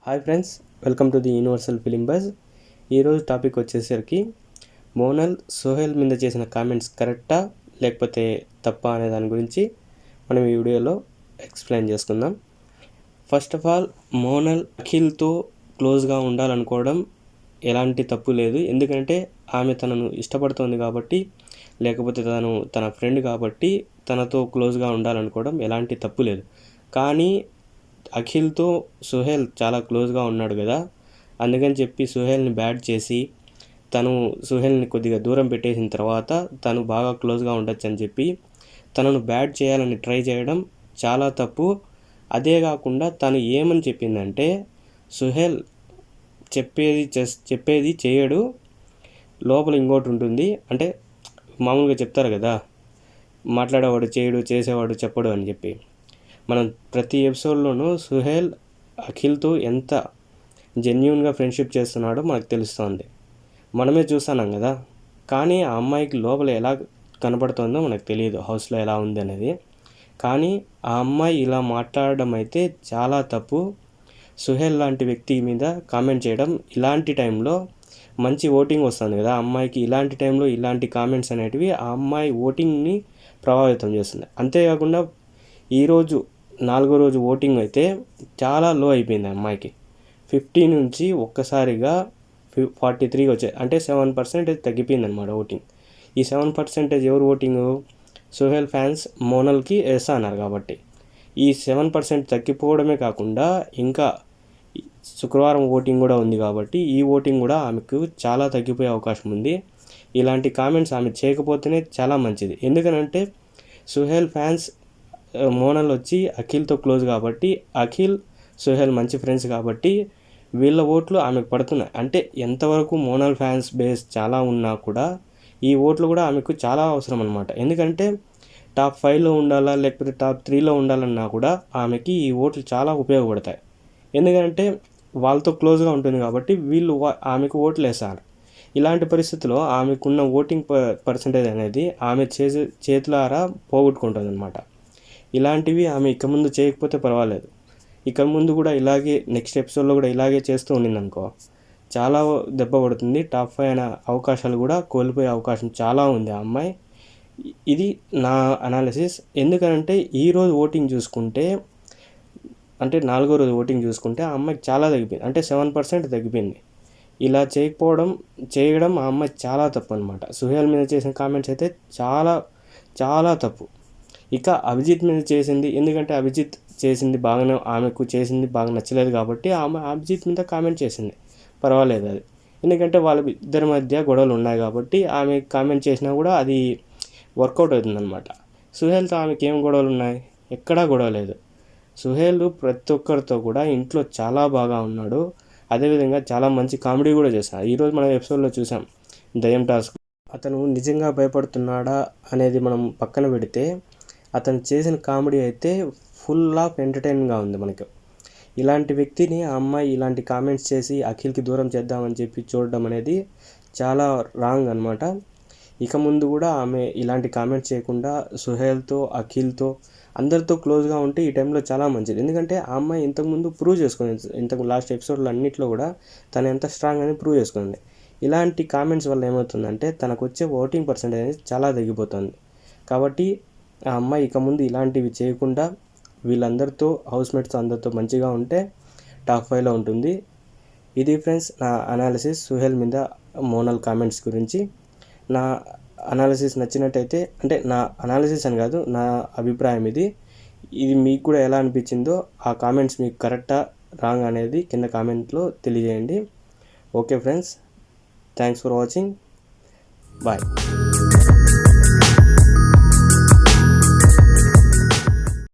Hi friends, welcome to the universal film buzz. ఈరోజు topic వచ్చేసరికి మోనల్ సోహెల్ మీద చేసిన కామెంట్స్ కరెక్టా లేకపోతే తప్పా అనే దాని గురించి మనం ఈ వీడియోలో ఎక్స్ప్లెయిన్ చేసుకుందాం. ఫస్ట్ ఆఫ్ ఆల్, మోనల్ అఖిల్తో క్లోజ్గా ఉండాలనుకోవడం ఎలాంటి తప్పు లేదు. ఎందుకంటే ఆమె తనను ఇష్టపడుతోంది కాబట్టి, లేకపోతే తన ఫ్రెండ్ కాబట్టి తనతో క్లోజ్గా ఉండాలనుకోవడం ఎలాంటి తప్పు లేదు. కానీ అఖిల్తో సుహేల్ చాలా క్లోజ్గా ఉన్నాడు కదా, అందుకని చెప్పి సుహేల్ని బ్యాడ్ చేసి తను సుహేల్ని కొద్దిగా దూరం పెట్టేసిన తర్వాత తను బాగా క్లోజ్గా ఉండొచ్చు అని చెప్పి తనను బ్యాడ్ చేయాలని ట్రై చేయడం చాలా తప్పు. అదే కాకుండా తను ఏమని చెప్పిందంటే, సుహేల్ చెప్పేది చేయడు, లోపల ఇంకోటి ఉంటుంది. అంటే మామూలుగా చెప్తారు కదా, మాట్లాడేవాడు చేయడు, చేసేవాడు చెప్పడు అని చెప్పి. మనం ప్రతి ఎపిసోడ్లోనూ సుహేల్ అఖిల్తో ఎంత జెన్యూన్గా ఫ్రెండ్షిప్ చేస్తున్నాడో మనకు తెలుస్తుంది, మనమే చూస్తున్నాం కదా. కానీ ఆ అమ్మాయికి లోపల ఎలా కనపడుతుందో మనకు తెలియదు, హౌస్లో ఎలా ఉంది అనేది. కానీ ఆ అమ్మాయి ఇలా మాట్లాడడం అయితే చాలా తప్పు. సుహేల్ లాంటి వ్యక్తి మీద కామెంట్ చేయడం ఇలాంటి టైంలో మంచి ఓటింగ్ వస్తుంది కదా, అమ్మాయికి ఇలాంటి టైంలో ఇలాంటి కామెంట్స్ అనేటివి ఆ అమ్మాయి ఓటింగ్ని ప్రభావితం చేస్తుంది. అంతేకాకుండా ఈరోజు 4వ రోజు ఓటింగ్ అయితే చాలా లో అయిపోయింది అమ్మాయికి. 50 నుంచి ఒక్కసారిగా 43 వచ్చాయి, అంటే 7% తగ్గిపోయింది అనమాట ఓటింగ్. ఈ 7% ఎవరు ఓటింగ్? సుహేల్ ఫ్యాన్స్ మోనల్కి వేస్తా అన్నారు కాబట్టి. ఈ 7% తగ్గిపోవడమే కాకుండా ఇంకా శుక్రవారం ఓటింగ్ కూడా ఉంది కాబట్టి ఈ ఓటింగ్ కూడా ఆమెకు చాలా తగ్గిపోయే అవకాశం ఉంది. ఇలాంటి కామెంట్స్ ఆమె చేయకపోతేనే చాలా మంచిది. ఎందుకనంటే సుహేల్ ఫ్యాన్స్ మోనల్ వచ్చి అఖిల్తో క్లోజ్ కాబట్టి, అఖిల్ సుహేల్ మంచి ఫ్రెండ్స్ కాబట్టి వీళ్ళ ఓట్లు ఆమెకు పడుతున్నాయి. అంటే ఎంతవరకు మోనల్ ఫ్యాన్స్ బేస్ చాలా ఉన్నా కూడా ఈ ఓట్లు కూడా ఆమెకు చాలా అవసరం అనమాట. ఎందుకంటే టాప్ 5లో ఉండాలా లేకపోతే టాప్ 3లో ఉండాలన్నా కూడా ఆమెకి ఈ ఓట్లు చాలా ఉపయోగపడతాయి. ఎందుకంటే వాళ్ళతో క్లోజ్గా ఉంటుంది కాబట్టి వీళ్ళు ఆమెకు ఓట్లు వేస్తారు. ఇలాంటి పరిస్థితుల్లో ఆమెకున్న ఓటింగ్ పర్సంటేజ్ అనేది ఆమె చేతులారా పోగొట్టుకుంటుంది అనమాట. ఇలాంటివి ఆమె ఇక ముందు చేయకపోతే పర్వాలేదు, ఇక ముందు కూడా ఇలాగే నెక్స్ట్ ఎపిసోడ్లో కూడా ఇలాగే చేస్తూ ఉండిందనుకో చాలా దెబ్బ పడుతుంది. టాప్ 5 అయిన అవకాశాలు కూడా కోల్పోయే అవకాశం చాలా ఉంది ఆ అమ్మాయి. ఇది నా అనాలిసిస్. ఎందుకంటే ఈరోజు ఓటింగ్ చూసుకుంటే, అంటే 4వ రోజు ఓటింగ్ చూసుకుంటే ఆ అమ్మాయికి చాలా తగ్గిపోయింది, అంటే 7% తగ్గిపోయింది. ఇలా చేయడం ఆ అమ్మాయి చాలా తప్పు అనమాట. సుహేల్ మీద చేసిన కామెంట్స్ అయితే చాలా చాలా తప్పు. ఇక అభిజిత్ మీద చేసింది, ఎందుకంటే అభిజిత్ చేసింది బాగానే, ఆమెకు చేసింది బాగా నచ్చలేదు కాబట్టి ఆమె అభిజిత్ మీద కామెంట్ చేసింది, పర్వాలేదు అది. ఎందుకంటే వాళ్ళ ఇద్దరి మధ్య గొడవలు ఉన్నాయి కాబట్టి ఆమె కామెంట్ చేసినా కూడా అది వర్కౌట్ అవుతుందన్నమాట. సుహేల్తో ఆమెకి ఏం గొడవలు ఉన్నాయి? ఎక్కడా గొడవ లేదు. సుహేల్ ప్రతి ఒక్కరితో కూడా ఇంట్లో చాలా బాగా ఉన్నాడు. అదేవిధంగా చాలా మంచి కామెడీ కూడా చేశాడు. ఈరోజు మనం ఎపిసోడ్లో చూసాం దయ్యం టాస్క్. అతను నిజంగా భయపడుతున్నాడా అనేది మనం పక్కన పెడితే అతను చేసిన కామెడీ అయితే ఫుల్ ఆఫ్ ఎంటర్టైన్గా ఉంది మనకు. ఇలాంటి వ్యక్తిని ఆ అమ్మాయి ఇలాంటి కామెంట్స్ చేసి అఖిల్కి దూరం చేద్దామని చెప్పి చూడడం అనేది చాలా రాంగ్ అనమాట. ఇక ముందు కూడా ఆమె ఇలాంటి కామెంట్స్ చేయకుండా సుహేల్తో, అఖిల్తో అందరితో క్లోజ్గా ఉంటే ఈ టైంలో చాలా మంచిది. ఎందుకంటే ఆ అమ్మాయి ఇంతకుముందు ప్రూవ్ చేసుకుంది, ఇంతకు లాస్ట్ ఎపిసోడ్లో అన్నింటిలో కూడా తను ఎంత స్ట్రాంగ్ అని ప్రూవ్ చేసుకుంది. ఇలాంటి కామెంట్స్ వల్ల ఏమవుతుందంటే తనకు వచ్చే ఓటింగ్ పర్సెంటేజ్ అనేది చాలా తగ్గిపోతుంది. కాబట్టి ఆ అమ్మాయి ఇక ముందు ఇలాంటివి చేయకుండా వీళ్ళందరితో, హౌస్మేట్స్ అందరితో మంచిగా ఉంటే టాప్ 5లో ఉంటుంది. ఇది ఫ్రెండ్స్ నా అనాలిసిస్ సుహేల్ మీద మోనల్ కామెంట్స్ గురించి. నా అనాలిసిస్ నచ్చినట్టయితే, అంటే నా అనాలిసిస్ అని కాదు, నా అభిప్రాయం ఇది మీకు కూడా ఎలా అనిపించిందో ఆ కామెంట్స్ మీకు కరెక్టా రాంగ్ అనేది కింద కామెంట్లో తెలియజేయండి. Okay friends, thanks for watching, bye.